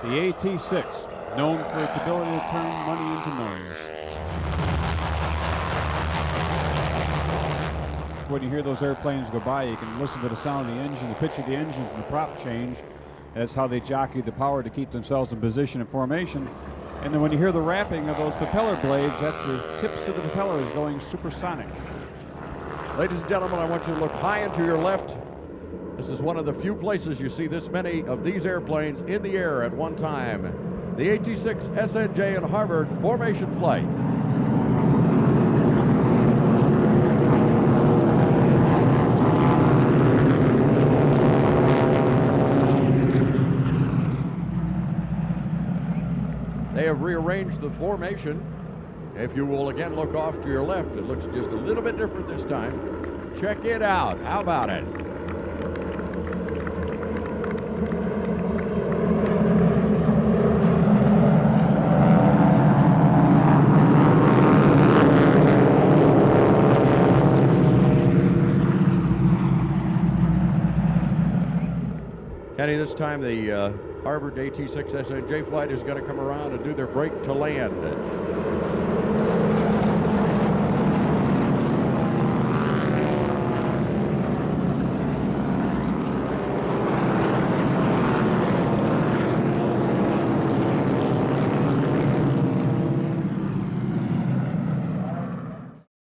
The AT-6, known for its ability to turn money into noise. When you hear those airplanes go by, you can listen to the sound of the engine, the pitch of the engines, and the prop change. That's how they jockey the power to keep themselves in position and formation. And then when you hear the rapping of those propeller blades, that's the tips of the propellers going supersonic. Ladies and gentlemen, I want you to look high and to your left. This is one of the few places you see this many of these airplanes in the air at one time. The AT-6 SNJ in Harvard formation flight. They have rearranged the formation. If you will again look off to your left, it looks just a little bit different this time. Check it out. How about it? Kenny, this time the Harvard AT-6 SNJ flight is going to come around and do their brake to land.